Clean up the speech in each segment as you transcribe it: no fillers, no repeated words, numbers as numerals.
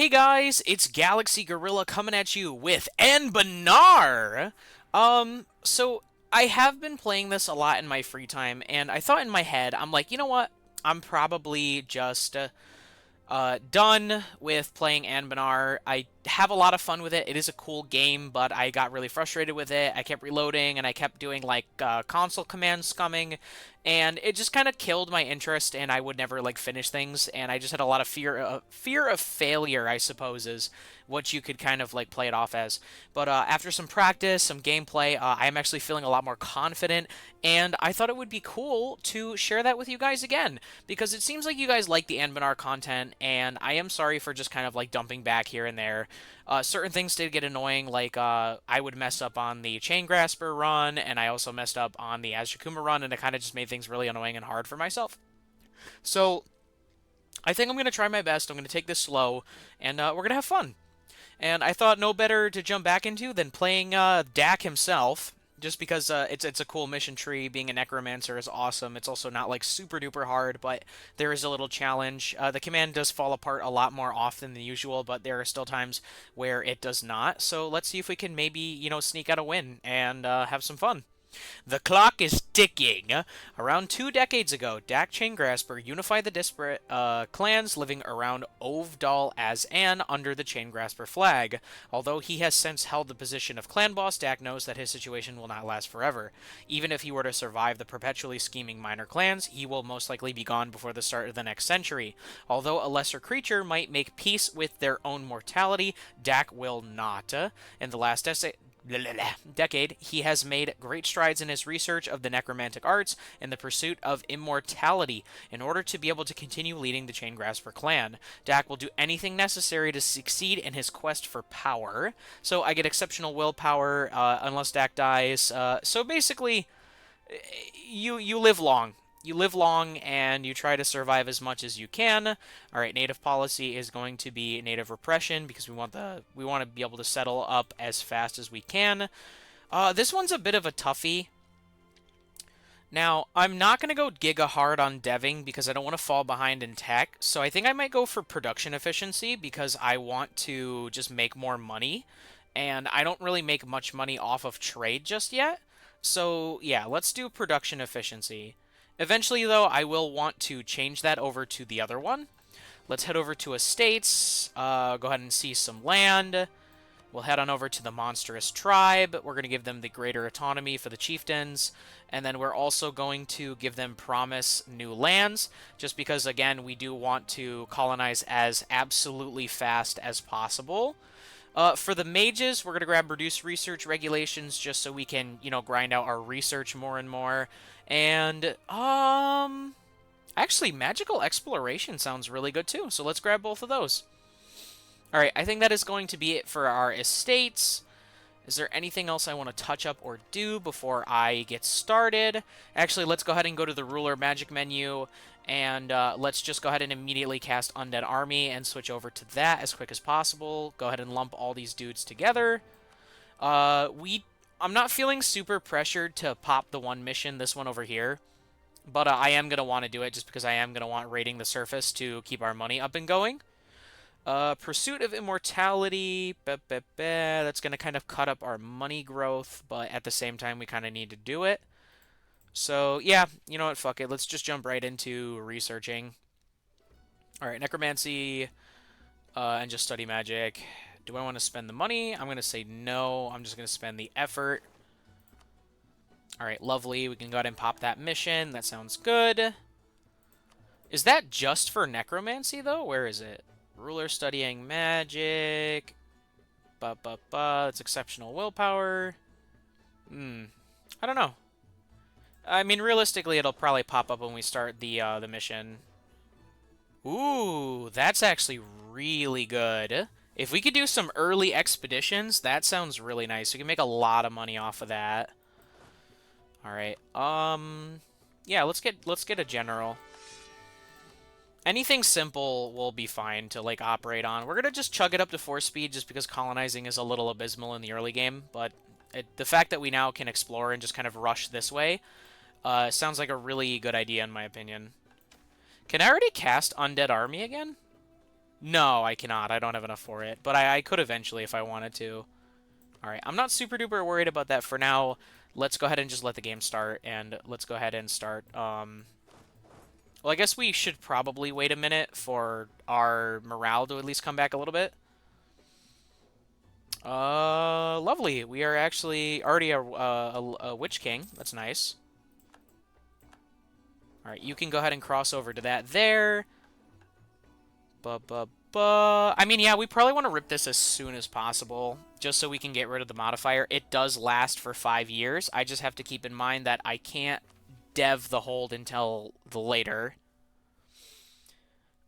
Hey guys, it's GalaxyGorilla coming at you with Anbennar! So I have been playing this a lot in my free time, and I thought in my head, I'm like, you know what? I'm probably just done with playing Anbennar. I have a lot of fun with it. It is a cool game, but I got really frustrated with it. I kept reloading, and I kept doing like console command scumming, and it just kind of killed my interest. And I would never like finish things, and I just had a lot of fear of failure, I suppose, is what you could kind of like play it off as. But after some practice, some gameplay, I am actually feeling a lot more confident, and I thought it would be cool to share that with you guys again because it seems like you guys like the Anbennar content, and I am sorry for just kind of like dumping back here and there. Certain things did get annoying, like I would mess up on the Chain Grasper run, and I also messed up on the Azjakuma run, and it kind of just made things really annoying and hard for myself. So I think I'm going to try my best. I'm going to take this slow, and we're going to have fun. And I thought no better to jump back into than playing Dak himself, just because it's a cool mission tree. Being a necromancer is awesome. It's also not like super duper hard, but there is a little challenge. The command does fall apart a lot more often than usual, but there are still times where it does not. So let's see if we can maybe sneak out a win and have some fun. The clock is ticking. Around 2 decades ago, Dak Chaingrasper unified the disparate clans living around Ovdal as An under the Chaingrasper flag. Although he has since held the position of clan boss, Dak knows that his situation will not last forever. Even if he were to survive the perpetually scheming minor clans, he will most likely be gone before the start of the next century. Although a lesser creature might make peace with their own mortality, Dak will not. In the last decade, he has made great strides in his research of the necromantic arts and the pursuit of immortality in order to be able to continue leading the Chaingrasper clan. Dak will do anything necessary to succeed in his quest for power. So I get exceptional willpower unless Dak dies. So basically, you live long. You live long and you try to survive as much as you can. All right, native policy is going to be native repression because we want to be able to settle up as fast as we can. This one's a bit of a toughie. Now, I'm not going to go giga hard on deving because I don't want to fall behind in tech. So I think I might go for production efficiency because I want to just make more money. And I don't really make much money off of trade just yet. So yeah, let's do production efficiency. Eventually, though, I will want to change that over to the other one. Let's head over to estates, go ahead and seize some land. We'll head on over to the monstrous tribe. We're going to give them the greater autonomy for the chieftains. And then we're also going to give them promise new lands, just because, again, we do want to colonize as absolutely fast as possible. For the mages, we're going to grab reduce research regulations just so we can, grind out our research more and more. And, actually, magical exploration sounds really good too, so let's grab both of those. Alright, I think that is going to be it for our estates. Is there anything else I want to touch up or do before I get started? Actually, let's go ahead and go to the ruler magic menu, and let's just go ahead and immediately cast Undead Army and switch over to that as quick as possible. Go ahead and lump all these dudes together. I'm not feeling super pressured to pop the one mission, this one over here. But I am going to want to do it just because I am going to want raiding the surface to keep our money up and going. Pursuit of Immortality. That's going to kind of cut up our money growth, but at the same time, we kind of need to do it. So, yeah, you know what? Fuck it. Let's just jump right into researching. Alright, Necromancy, and just study magic. Do I want to spend the money? I'm going to say no. I'm just going to spend the effort. Alright, lovely. We can go ahead and pop that mission. That sounds good. Is that just for Necromancy, though? Where is it? Ruler studying magic. It's exceptional willpower. I don't know. I mean, realistically, it'll probably pop up when we start the mission. Ooh, that's actually really good. If we could do some early expeditions, that sounds really nice. We can make a lot of money off of that. All right. Yeah, let's get a general. Anything simple will be fine to, like, operate on. We're going to just chug it up to 4 speed just because colonizing is a little abysmal in the early game. But the fact that we now can explore and just kind of rush this way sounds like a really good idea in my opinion. Can I already cast Undead Army again? No, I cannot. I don't have enough for it. But I could eventually if I wanted to. Alright, I'm not super duper worried about that for now. Let's go ahead and just let the game start, and let's go ahead and start, well, I guess we should probably wait a minute for our morale to at least come back a little bit. Lovely. We are actually already a Witch King. That's nice. Alright, you can go ahead and cross over to that there. I mean, yeah, we probably want to rip this as soon as possible, just so we can get rid of the modifier. It does last for 5 years. I just have to keep in mind that I can't dev the hold until the later.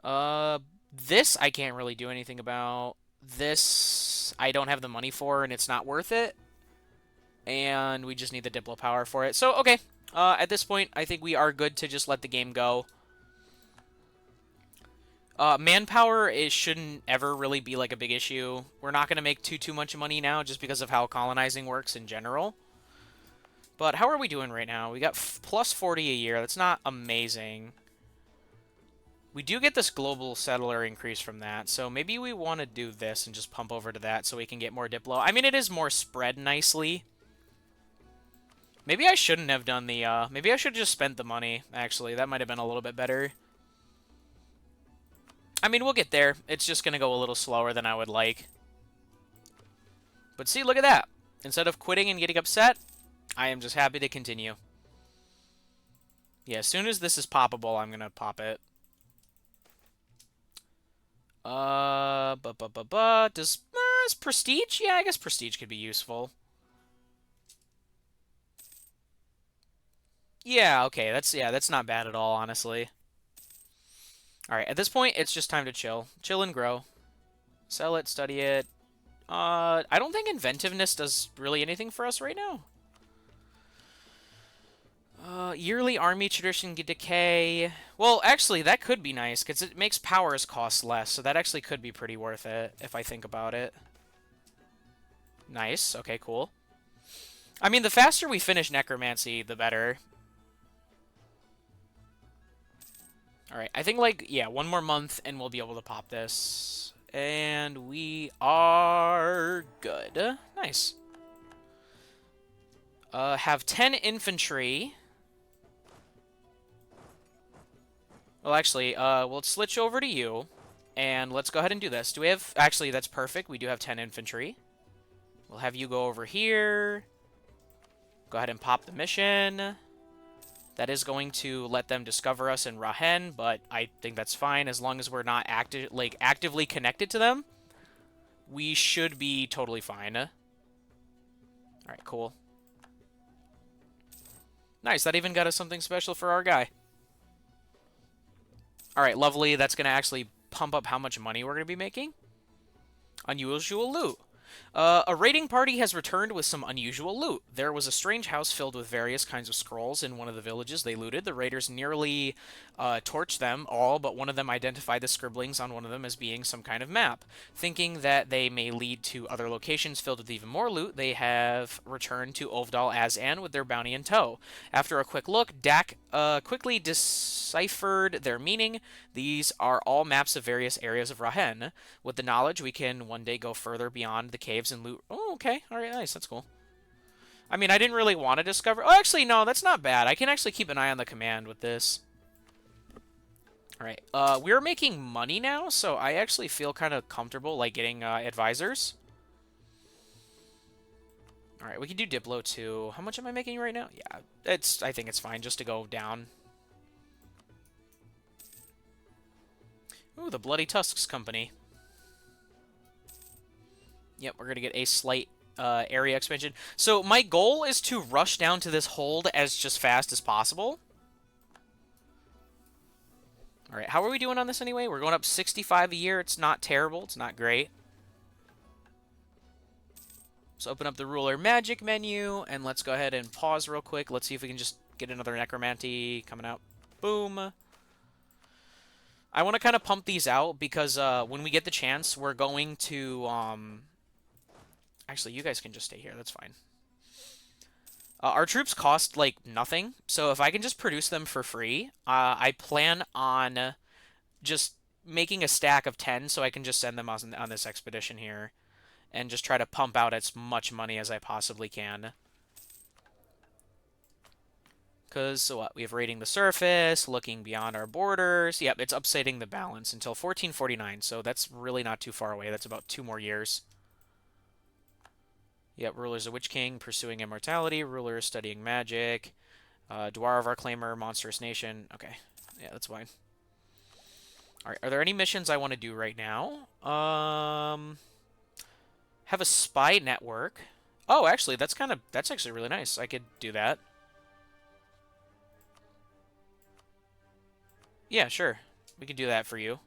Uh, this I can't really do anything about. This I don't have the money for, and it's not worth it. And we just need the Diplo power for it. So, okay. At this point, I think we are good to just let the game go. Manpower shouldn't ever really be like a big issue. We're not going to make too much money now just because of how colonizing works in general. But how are we doing right now? We got plus 40 a year. That's not amazing. We do get this global settler increase from that, so maybe we want to do this and just pump over to that so we can get more Diplo. I mean, it is more spread nicely. Maybe I shouldn't have done the, maybe I should have just spent the money, actually. That might have been a little bit better. I mean, we'll get there. It's just going to go a little slower than I would like. But see, look at that. Instead of quitting and getting upset, I am just happy to continue. Yeah, as soon as this is poppable, I'm going to pop it. Does Prestige? Yeah, I guess Prestige could be useful. Yeah, okay, that's not bad at all, honestly. Alright, at this point, it's just time to chill. Chill and grow. Sell it, study it. I don't think inventiveness does really anything for us right now. Yearly army tradition decay. Well, actually, that could be nice, because it makes powers cost less, so that actually could be pretty worth it, if I think about it. Nice. Okay, cool. I mean, the faster we finish Necromancy, the better. Alright, I think, like, yeah, one more month, and we'll be able to pop this. And we are good. Nice. Have 10 infantry. Well, actually, we'll switch over to you, and let's go ahead and do this. Do we have... Actually, that's perfect. We do have 10 infantry. We'll have you go over here. Go ahead and pop the mission. That is going to let them discover us in Rahen, but I think that's fine as long as we're not actively connected to them. We should be totally fine. Alright, cool. Nice, that even got us something special for our guy. Alright, lovely. That's going to actually pump up how much money we're going to be making. Unusual loot. A raiding party has returned with some unusual loot. There was a strange house filled with various kinds of scrolls in one of the villages they looted. The raiders nearly torched them all, but one of them identified the scribblings on one of them as being some kind of map. Thinking that they may lead to other locations filled with even more loot, they have returned to Ovdal Azan with their bounty in tow. After a quick look, Dak quickly deciphered their meaning. These are all maps of various areas of Rahen. With the knowledge, we can one day go further beyond the caves and loot. Oh, okay. All right, nice. That's cool. I mean, I didn't really want to discover... Oh, actually, no, that's not bad. I can actually keep an eye on the command with this. All right. We're making money now, so I actually feel kind of comfortable, like, getting advisors. All right, we can do Diplo, too. How much am I making right now? Yeah, I think it's fine just to go down. Ooh, the Bloody Tusks Company. Yep, we're going to get a slight area expansion. So my goal is to rush down to this hold as just fast as possible. All right, how are we doing on this anyway? We're going up 65 a year. It's not terrible. It's not great. Let's open up the ruler magic menu, and let's go ahead and pause real quick. Let's see if we can just get another necromancy coming out. Boom. I want to kind of pump these out because when we get the chance, we're going to... Actually, you guys can just stay here. That's fine. Our troops cost, like, nothing. So if I can just produce them for free, I plan on just making a stack of 10 so I can just send them on this expedition here and just try to pump out as much money as I possibly can. Because, so what? We have raiding the surface, looking beyond our borders. Yep, it's upsetting the balance until 1449, so that's really not too far away. That's about 2 more years. Yep, ruler's a Witch King, pursuing immortality. Ruler studying magic. Dwarf Reclaimer, monstrous nation. Okay, yeah, that's fine. Alright, are there any missions I want to do right now? Have a spy network. Oh, actually, that's actually really nice. I could do that. Yeah, sure. We can do that for you.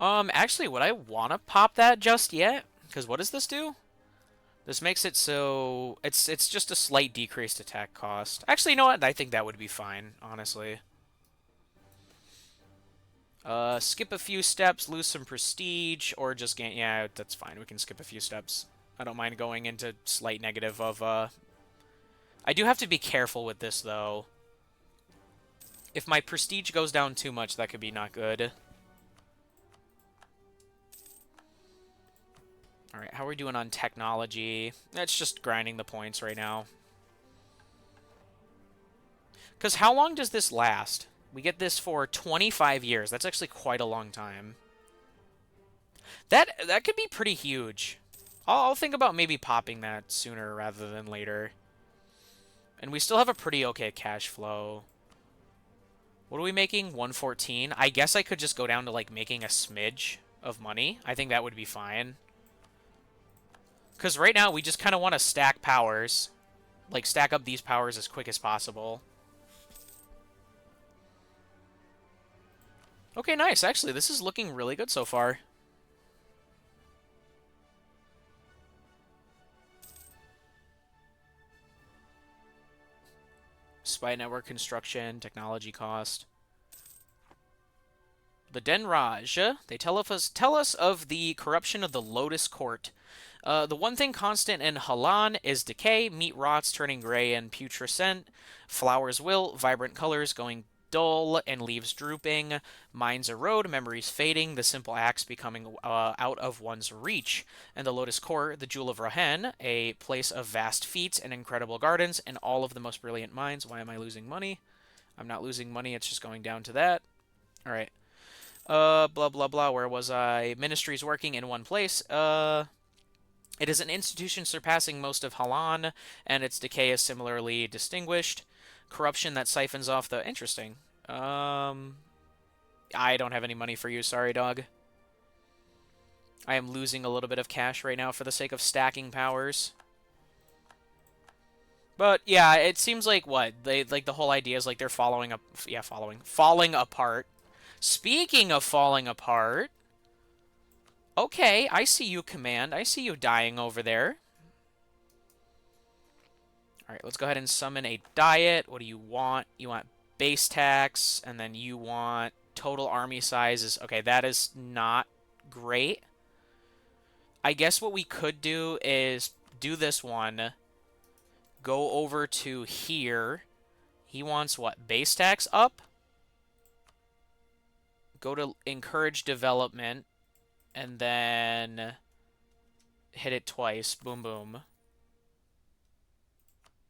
Actually, would I want to pop that just yet? Because what does this do? This makes it so it's just a slight decreased attack cost. Actually, you know what? I think that would be fine, honestly. Skip a few steps, lose some prestige, or just gain... Yeah, that's fine. We can skip a few steps. I don't mind going into slight negative of, I do have to be careful with this, though. If my prestige goes down too much, that could be not good. Alright, how are we doing on technology? That's just grinding the points right now. Because how long does this last? We get this for 25 years. That's actually quite a long time. That could be pretty huge. I'll think about maybe popping that sooner rather than later. And we still have a pretty okay cash flow. What are we making? 114? I guess I could just go down to, like, making a smidge of money. I think that would be fine. Because right now, we just kind of want to stack powers. Like, stack up these powers as quick as possible. Okay, nice. Actually, this is looking really good so far. Spy network construction, technology cost. The Denraj. They tell us of the corruption of the Lotus Court. The one thing constant in Halan is decay, meat rots turning gray and putrescent, flowers wilt, vibrant colors going dull and leaves drooping, minds erode, memories fading, the simple acts becoming out of one's reach. And the Lotus Court, the Jewel of Rahen, a place of vast feats and incredible gardens and all of the most brilliant minds. Why am I losing money? I'm not losing money, it's just going down to that. Alright. Blah, blah, blah. Where was I? Ministries working in one place. It is an institution surpassing most of Halan, and its decay is similarly distinguished. Corruption that siphons off the... Interesting. I don't have any money for you. Sorry, dog. I am losing a little bit of cash right now for the sake of stacking powers. But, yeah, it seems like, what? Like, the whole idea is, like, they're falling apart. Speaking of falling apart... Okay, I see you, Command. I see you dying over there. Alright, let's go ahead and summon a diet. What do you want? You want base tax, and then you want total army sizes. Okay, that is not great. I guess what we could do is do this one. Go over to here. He wants what? Base tax up? Go to encourage development. And then hit it twice. Boom, boom.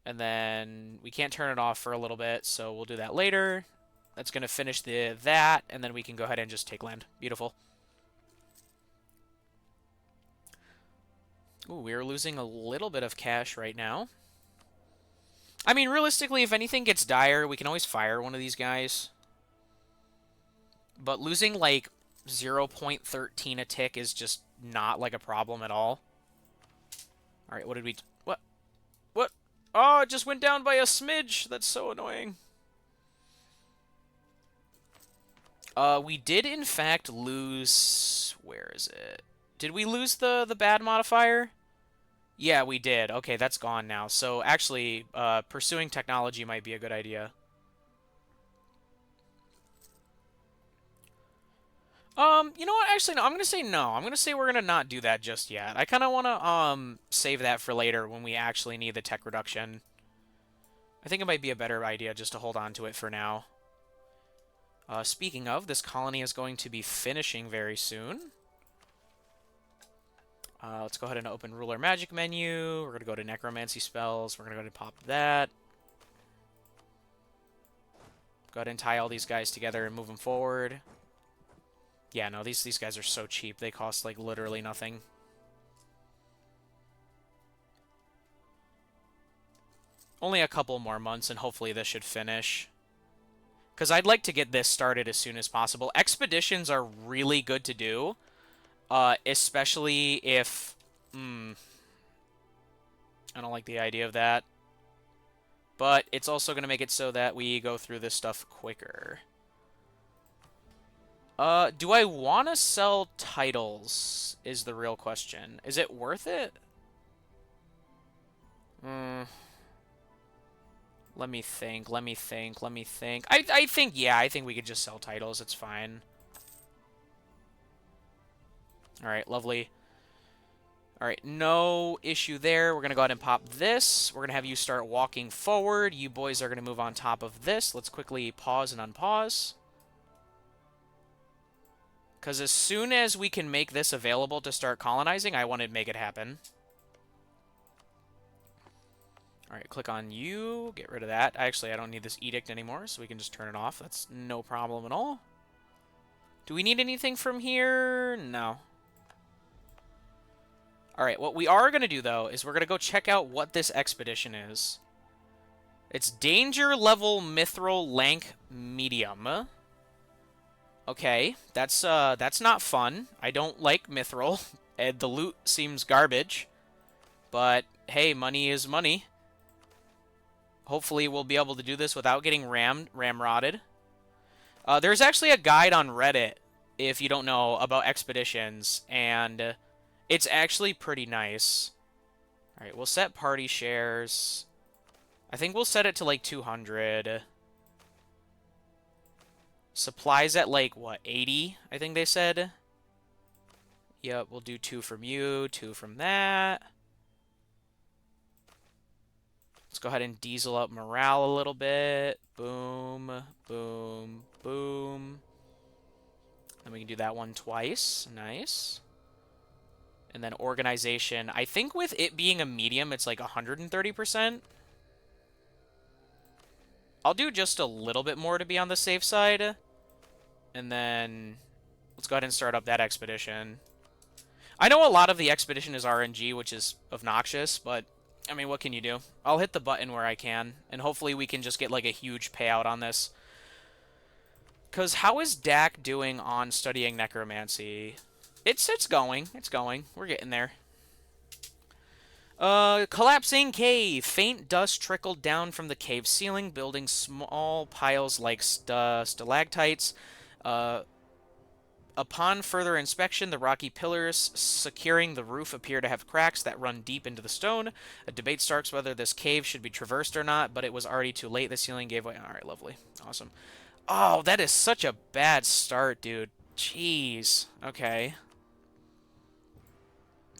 And then we can't turn it off for a little bit, so we'll do that later. That's going to finish that, and then we can go ahead and just take land. Beautiful. Ooh, we're losing a little bit of cash right now. I mean, realistically, if anything gets dire, we can always fire one of these guys. But losing, like, 0.13 a tick is just not, like, a problem at all. Alright, what did we... What? What? Oh, it just went down by a smidge. That's so annoying. We did, in fact, lose... Where is it? Did we lose the bad modifier? Yeah, we did. Okay, that's gone now. So, actually, pursuing technology might be a good idea. You know what? Actually, no. I'm gonna say no. I'm gonna say we're gonna not do that just yet. I kind of want to, save that for later when we actually need the tech reduction. I think it might be a better idea just to hold on to it for now. Speaking of, this colony is going to be finishing very soon. Let's go ahead and open Ruler Magic menu. We're going to go to Necromancy Spells. We're going to go ahead and pop that. Go ahead and tie all these guys together and move them forward. Yeah, no, these guys are so cheap. They cost, like, literally nothing. Only a couple more months, and hopefully this should finish. Because I'd like to get this started as soon as possible. Expeditions are really good to do. Especially if... I don't like the idea of that. But it's also going to make it so that we go through this stuff quicker. Do I want to sell titles, is the real question. Is it worth it? Let me think. I think, yeah, I think we could just sell titles. It's fine. Alright, lovely. Alright, no issue there. We're going to go ahead and pop this. We're going to have you start walking forward. You boys are going to move on top of this. Let's quickly pause and unpause. Because as soon as we can make this available to start colonizing, I want to make it happen. Alright, click on you. Get rid of that. Actually, I don't need this edict anymore, so we can just turn it off. That's no problem at all. Do we need anything from here? No. Alright, what we are going to do, though, is we're going to go check out what this expedition is. It's Danger Level Mithril Lank Medium. Okay, that's not fun. I don't like Mithril, and the loot seems garbage. But, hey, money is money. Hopefully we'll be able to do this without getting ramrodded. There's actually a guide on Reddit, if you don't know, about expeditions, and it's actually pretty nice. Alright, we'll set party shares. I think we'll set it to, like, 200. Supplies at, like, what, 80? I think they said. Yep, we'll do 2 from you, 2 from that. Let's go ahead and diesel up morale a little bit. Boom, boom, boom. Then we can do that one twice. Nice. And then organization. I think with it being a medium, it's like 130%. I'll do just a little bit more to be on the safe side. And then let's go ahead and start up that expedition. I know a lot of the expedition is RNG, which is obnoxious, but I mean, what can you do? I'll hit the button where I can, and hopefully we can just get like a huge payout on this. Because how is Dak doing on studying necromancy? It's going. It's going. We're getting there. Collapsing cave. Faint dust trickled down from the cave ceiling, building small piles like stalactites. Upon further inspection, the rocky pillars securing the roof appear to have cracks that run deep into the stone. A debate starts whether this cave should be traversed or not, but it was already too late. The ceiling gave way. Alright, lovely. Awesome. Oh, that is such a bad start, dude. Jeez. Okay.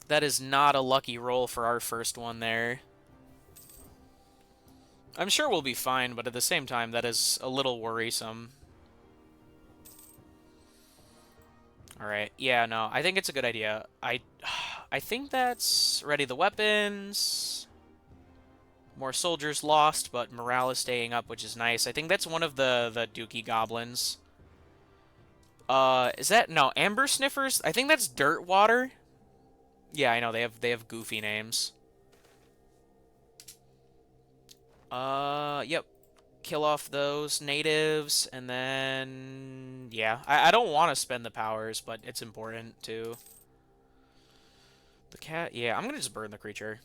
That is not a lucky roll for our first one there. I'm sure we'll be fine, but at the same time, that is a little worrisome. Alright, yeah, no, I think it's a good idea. I think that's ready the weapons. More soldiers lost, but morale is staying up, which is nice. I think that's one of the Dookie goblins. Is that... No, Amber Sniffers? I think that's Dirt Water. Yeah, I know, they have goofy names. Yep. Kill off those natives, and then... Yeah, I don't want to spend the powers, but it's important to... The cat... Yeah, I'm gonna just burn the creature.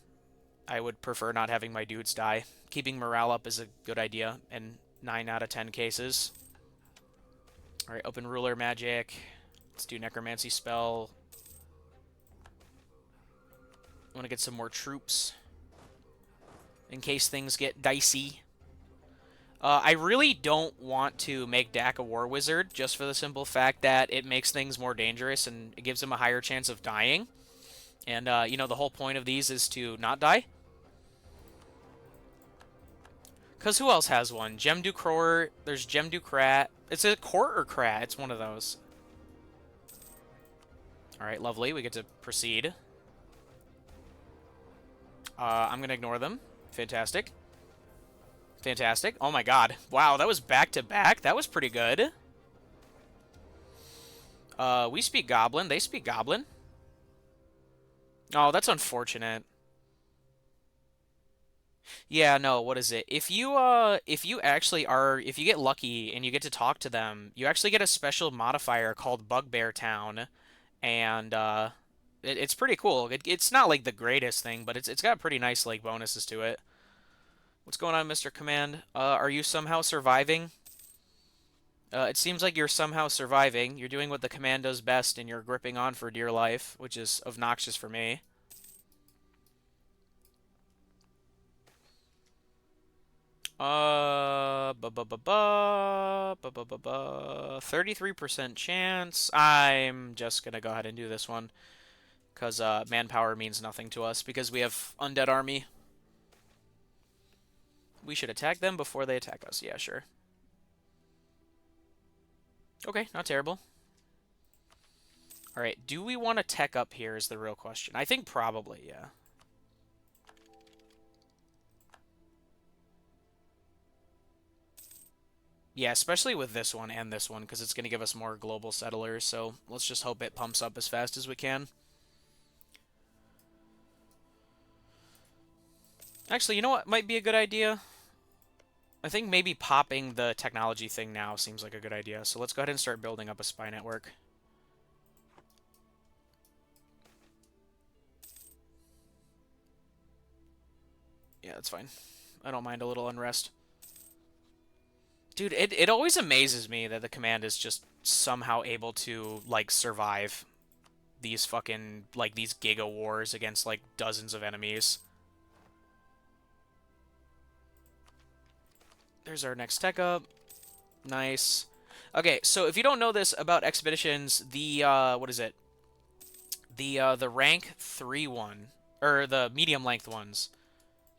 I would prefer not having my dudes die. Keeping morale up is a good idea in 9 out of 10 cases. Alright, open ruler magic. Let's do necromancy spell. I want to get some more troops. In case things get dicey. I really don't want to make Dak a war wizard, just for the simple fact that it makes things more dangerous and it gives him a higher chance of dying. And, you know, the whole point of these is to not die. Because who else has one? Gem du Cror, there's Gem du Krat. It's a Court or Krat? It's one of those. Alright, lovely. We get to proceed. I'm going to ignore them. Fantastic. Fantastic. Oh my god. Wow, that was back-to-back. That was pretty good. We speak Goblin. They speak Goblin. Oh, that's unfortunate. Yeah, no, what is it? If you actually are, if you get lucky and you get to talk to them, you actually get a special modifier called Bugbear Town, and it's pretty cool. It's not like the greatest thing, but it's got pretty nice like bonuses to it. What's going on, Mr. Command? Are you somehow surviving? It seems like you're somehow surviving. You're doing what the command does best, and you're gripping on for dear life, which is obnoxious for me. Ba ba ba ba ba ba ba ba. 33% chance. I'm just gonna go ahead and do this one because manpower means nothing to us because we have undead army. We should attack them before they attack us. Yeah, sure. Okay, not terrible. All right, do we want to tech up here is the real question. I think probably, yeah. Yeah, especially with this one and this one, because it's going to give us more global settlers, so let's just hope it pumps up as fast as we can. Actually, you know what might be a good idea? I think maybe popping the technology thing now seems like a good idea, so let's go ahead and start building up a spy network. Yeah, that's fine. I don't mind a little unrest. Dude, it always amazes me that the command is just somehow able to, like, survive these fucking, like, these giga wars against, like, dozens of enemies. There's our next tech up. Nice. Okay, so if you don't know this about expeditions, the, what is it? The rank 3 one, or the medium length ones.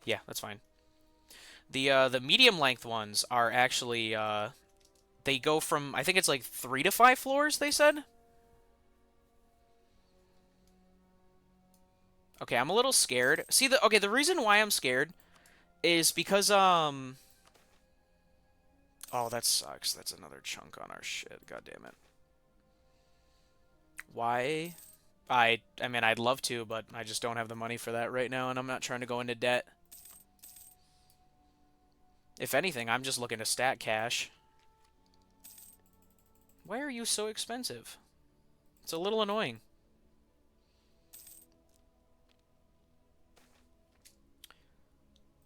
Yeah, that's fine. The medium length ones are actually, they go from, I think it's like 3 to 5 floors, they said? Okay, I'm a little scared. See, the reason why I'm scared is because, oh, that sucks. That's another chunk on our shit. God damn it. Why? I mean, I'd love to, but I just don't have the money for that right now, and I'm not trying to go into debt. If anything, I'm just looking to stack cash. Why are you so expensive? It's a little annoying.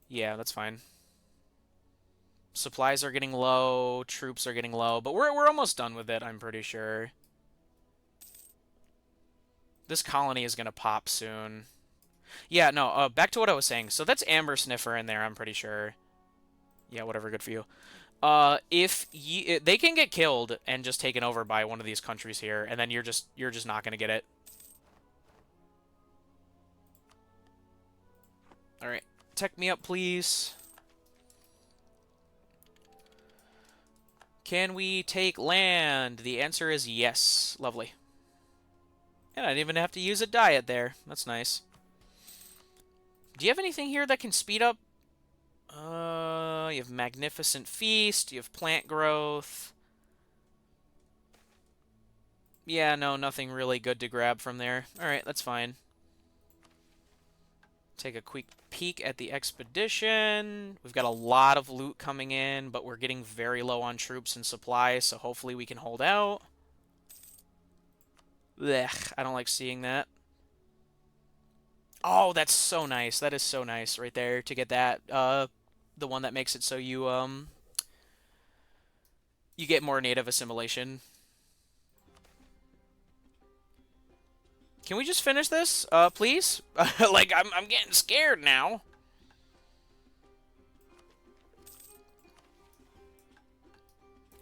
Yeah, that's fine. Supplies are getting low, troops are getting low, but we're almost done with it, I'm pretty sure. This colony is gonna pop soon. Yeah, no, back to what I was saying. So that's Amber Sniffer in there, I'm pretty sure. Yeah, whatever, good for you. If they can get killed and just taken over by one of these countries here, and then you're just not gonna get it. All right, tech me up, please. Can we take land? The answer is yes. Lovely. And I didn't even have to use a diet there. That's nice. Do you have anything here that can speed up? You have Magnificent Feast. You have plant growth. Yeah, no, nothing really good to grab from there. Alright, that's fine. Take a quick peek at the expedition. We've got a lot of loot coming in, but we're getting very low on troops and supplies, so hopefully we can hold out. Blech, I don't like seeing that. Oh, that's so nice. That is so nice right there to get that. The one that makes it so you get more native assimilation. Can we just finish this, please? Like, I'm getting scared now.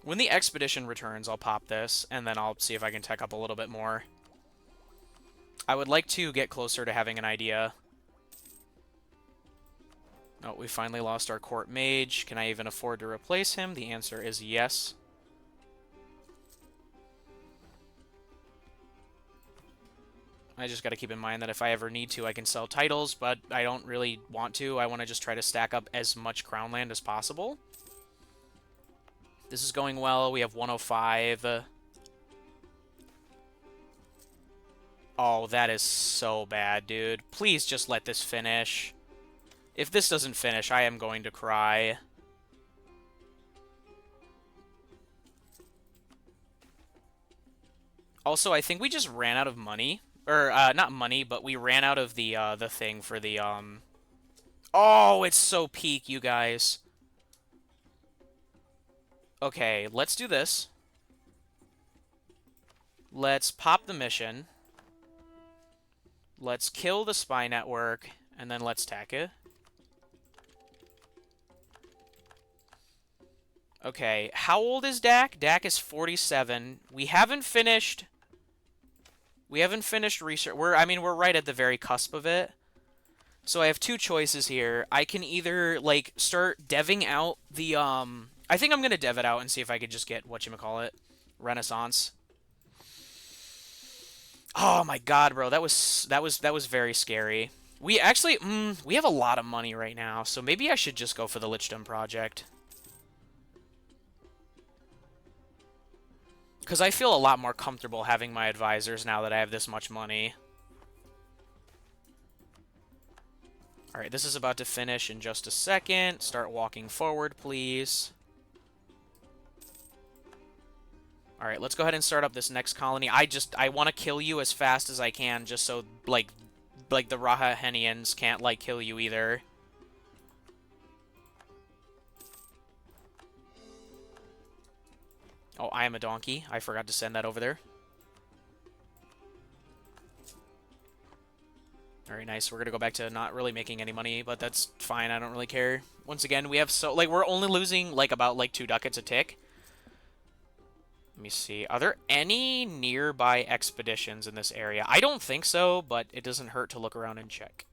When the expedition returns, I'll pop this, and then I'll see if I can tech up a little bit more. I would like to get closer to having an idea. Oh, we finally lost our court mage. Can I even afford to replace him? The answer is yes. I just got to keep in mind that if I ever need to, I can sell titles, but I don't really want to. I want to just try to stack up as much crown land as possible. This is going well. We have 105. Oh, that is so bad, dude. Please just let this finish. If this doesn't finish, I am going to cry. Also, I think we just ran out of money. Or, not money, but we ran out of the thing for the, Oh, it's so peak, you guys. Okay, let's do this. Let's pop the mission. Let's kill the spy network, and then let's tack it. Okay, how old is Dak? Dak is 47. We haven't finished research. We're right at the very cusp of it. So I have two choices here. I can either, like, start deving out the, I think I'm gonna dev it out and see if I could just get, whatchamacallit, Renaissance. Oh my god, bro, that was very scary. We actually, we have a lot of money right now, so maybe I should just go for the Lichdom project. Because I feel a lot more comfortable having my advisors now that I have this much money. Alright, this is about to finish in just a second. Start walking forward, please. Alright, let's go ahead and start up this next colony. I want to kill you as fast as I can, just so, like the Rahahenians can't, like, kill you either. Oh, I am a donkey. I forgot to send that over there. Very nice. We're going to go back to not really making any money, but that's fine. I don't really care. Once again, we have so... Like, we're only losing, like, about, like, 2 ducats a tick. Let me see. Are there any nearby expeditions in this area? I don't think so, but it doesn't hurt to look around and check.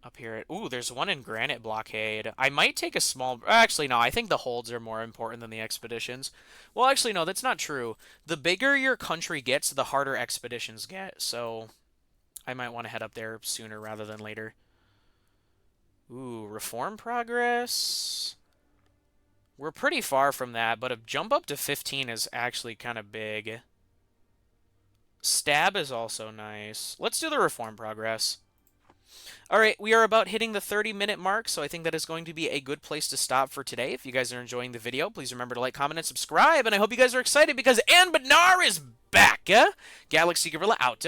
Up here. Ooh, there's one in Granite Blockade. I might take a small... Actually, no. I think the holds are more important than the expeditions. Well, actually, no. That's not true. The bigger your country gets, the harder expeditions get. So, I might want to head up there sooner rather than later. Ooh, reform progress. We're pretty far from that, but a jump up to 15 is actually kind of big. Stab is also nice. Let's do the reform progress. Alright, we are about hitting the 30-minute mark, so I think that is going to be a good place to stop for today. If you guys are enjoying the video, please remember to like, comment, and subscribe. And I hope you guys are excited because Anbennar is back! Galaxy Gorilla out.